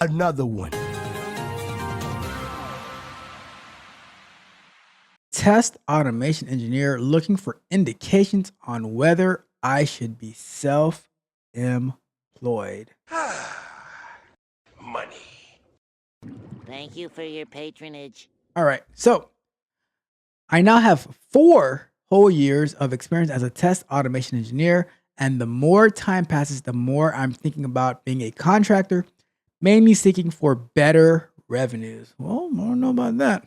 Another one. Test automation engineer looking for indications on whether I should be self-employed. Money. Thank you for your patronage. All right. So I now have 4 whole years of experience as a test automation engineer. And the more time passes, the more I'm thinking about being a contractor, mainly seeking for better revenues. Well, I don't know about that.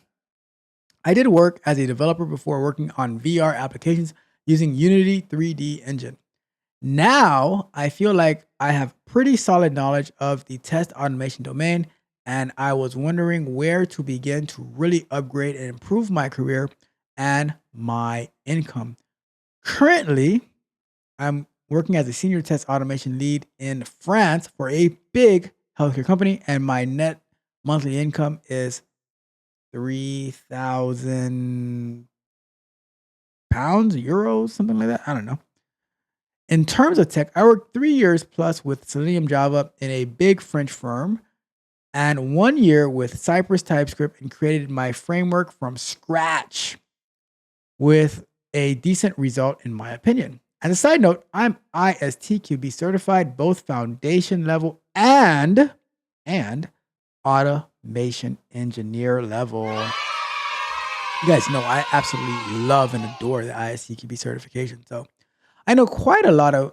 I did work as a developer before working on VR applications using Unity 3D engine. Now I feel like I have pretty solid knowledge of the test automation domain, and I was wondering where to begin to really upgrade and improve my career and my income. Currently, I'm working as a senior test automation lead in France for a big healthcare company, and my net monthly income is 3,000 pounds, euros, something like that. I don't know. In terms of tech, I worked 3 years plus with Selenium Java in a big French firm and 1 year with Cypress TypeScript and created my framework from scratch with a decent result, in my opinion. As a side note, I'm ISTQB certified, both foundation level and automation engineer level. You guys know I absolutely love and adore the ISTQB certification. So I know quite a lot of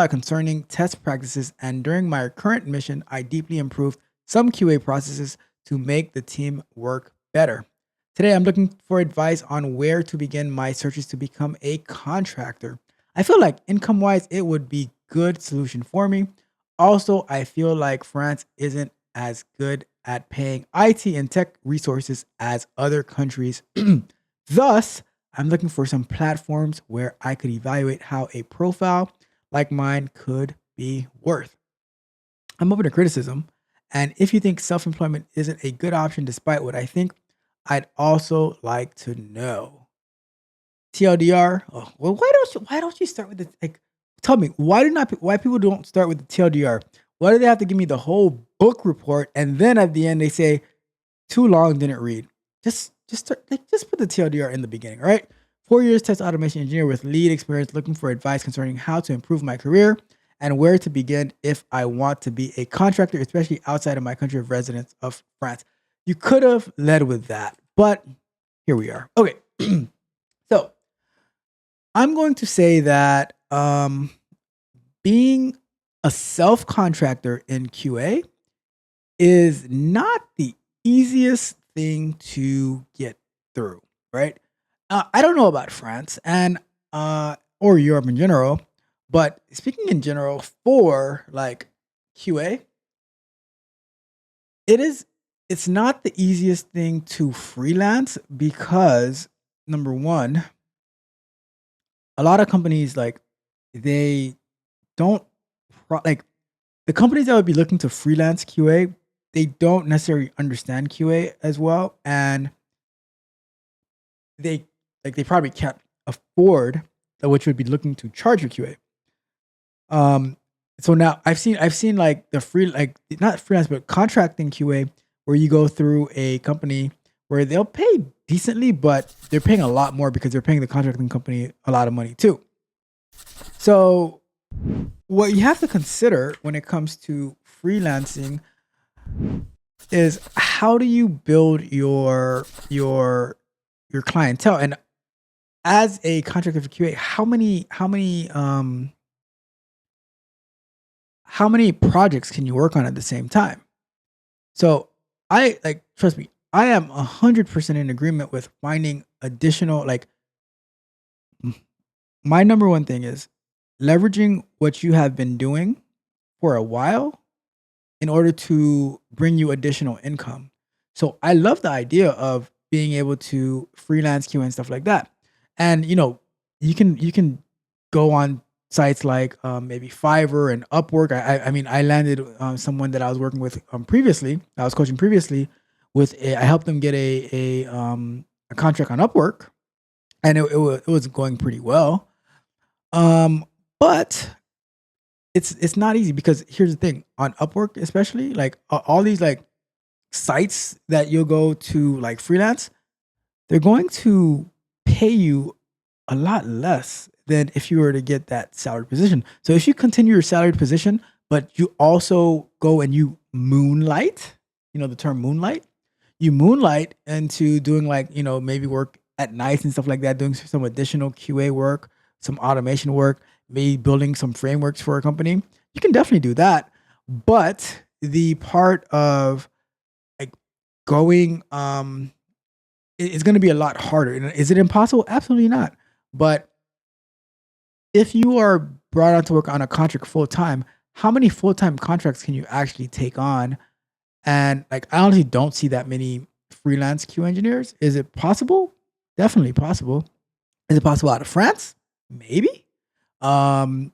concerning test practices, and during my current mission, I deeply improved some QA processes to make the team work better. Today, I'm looking for advice on where to begin my searches to become a contractor. I feel like income-wise, it would be good solution for me. Also, I feel like France isn't as good at paying IT and tech resources as other countries. Thus, I'm looking for some platforms where I could evaluate how a profile like mine could be worth. I'm open to criticism. And if you think self employment isn't a good option despite what I think, I'd also like to know. TLDR. Oh, well, why don't you start with the like? Tell me why people don't start with the TLDR? Why do they have to give me the whole book report and then at the end they say too long, didn't read? Just put the TLDR in the beginning. All right. 4 years test automation engineer with lead experience, looking for advice concerning how to improve my career and where to begin if I want to be a contractor, especially outside of my country of residence of France. You could have led with that, but here we are. Okay. So I'm going to say that being a self contractor in QA is not the easiest thing to get through, right? I don't know about France and or Europe in general, but speaking in general for like QA, it is it's not the easiest thing to freelance because number one, a lot of companies like they don't like the companies that would be looking to freelance QA, they don't necessarily understand QA as well, and they they probably can't afford which would be looking to charge for QA. Um, so now I've seen like the free like not freelance but contracting QA where you go through a company where they'll pay decently, but they're paying a lot more because they're paying the contracting company a lot of money too. So what you have to consider when it comes to freelancing is how do you build your clientele, and as a contractor for QA, how many projects can you work on at the same time? So I like trust me, I am 100% in agreement with finding additional like my number one thing is leveraging what you have been doing for a while in order to bring you additional income. So I love the idea of being able to freelance QA and stuff like that. And you can go on sites like maybe Fiverr and Upwork. I mean I landed someone that I was working with previously. I was coaching previously I helped them get a contract on Upwork, and it was going pretty well. Um, but it's not easy because here's the thing on Upwork, especially like all these like sites that you'll go to like freelance, they're going to pay you a lot less than if you were to get that salary position. So if you continue your salaried position, but you also go and you moonlight, you know the term moonlight, you moonlight into doing like, maybe work at nights and stuff like that, doing some additional QA work, some automation work, maybe building some frameworks for a company. You can definitely do that. But the part of like going it's going to be a lot harder. And is it impossible? Absolutely not. But if you are brought on to work on a contract full time, how many full time contracts can you actually take on? And like, I honestly don't see that many freelance Q engineers. Is it possible? Definitely possible. Is it possible out of France? Maybe. Um,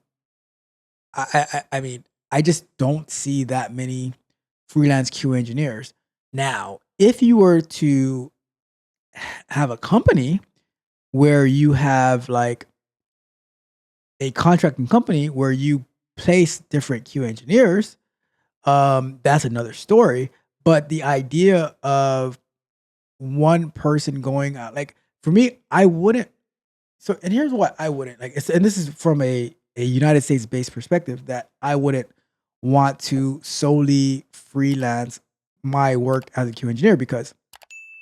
I mean, I just don't see that many freelance Q engineers. Now, if you were to have a company where you have like a contracting company where you place different Q engineers, that's another story. But the idea of one person going out, like for me, I wouldn't. So, and here's what I wouldn't like. And this is from a United States based perspective that I wouldn't want to solely freelance my work as a Q engineer because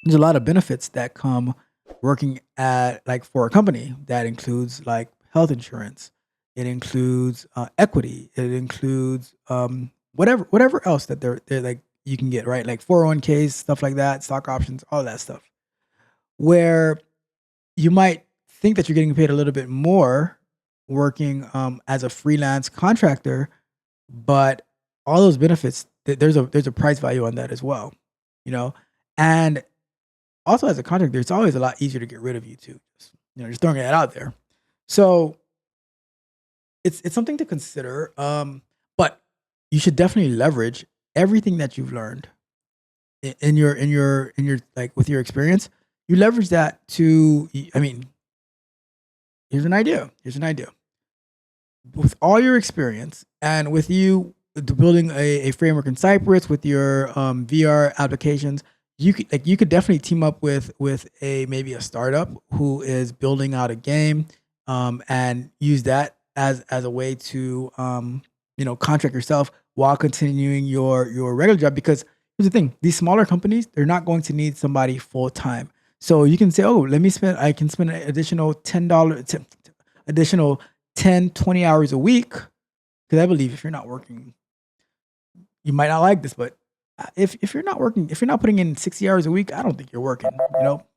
there's a lot of benefits that come working at like for a company that includes like health insurance. It includes equity. It includes whatever else that they're like you can get, right? Like 401ks, stuff like that, stock options, all that stuff. Where you might think that you're getting paid a little bit more working as a freelance contractor, but all those benefits, there's a price value on that as well, you know. And also as a contractor, it's always a lot easier to get rid of you too. Just throwing that out there. So it's something to consider. But you should definitely leverage everything that you've learned in your like with your experience. You leverage that to. I mean, here's an idea. Here's an idea. With all your experience and with you building a framework in Cypress with your VR applications, you could definitely team up with a maybe a startup who is building out a game, and use that as a way to contract yourself while continuing your regular job. Because here's the thing: these smaller companies, they're not going to need somebody full time. So you can say, oh, I can spend an additional additional 10, 20 hours a week. Because I believe if you're not working, you might not like this, but if you're not working, if you're not putting in 60 hours a week, I don't think you're working.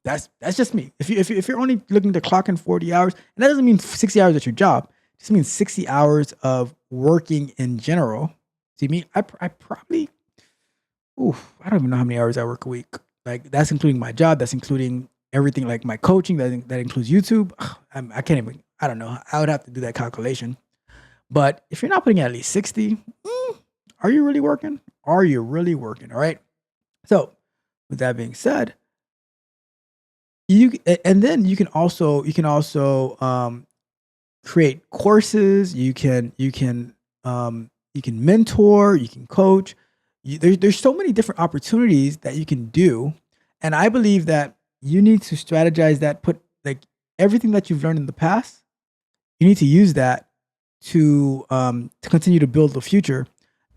That's just me. If you're only looking to clock in 40 hours, and that doesn't mean 60 hours at your job, it just means 60 hours of working in general. See me, I probably, I don't even know how many hours I work a week. Like that's including my job, that's including everything like my coaching, that includes YouTube. I can't even, I don't know. I would have to do that calculation. But if you're not putting in at least 60, are you really working? Are you really working? All right. So with that being said, then you can also create courses. You can mentor. You can coach. There's so many different opportunities that you can do, and I believe that you need to strategize that. Put like everything that you've learned in the past. You need to use that to continue to build the future.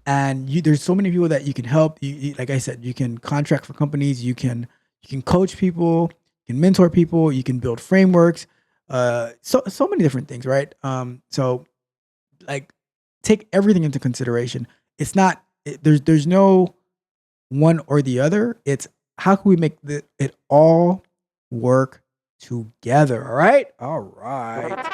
And there's so many people that you can help. Like I said, you can contract for companies. You can coach people. You can mentor people. You can build frameworks. So many different things, right? So like take everything into consideration. It's not there's no one or the other. It's how can we make it all work together? All right. All right.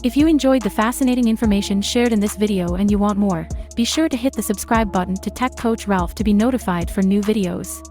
If you enjoyed the fascinating information shared in this video and you want more, be sure to hit the subscribe button to Tech Coach Ralph to be notified for new videos.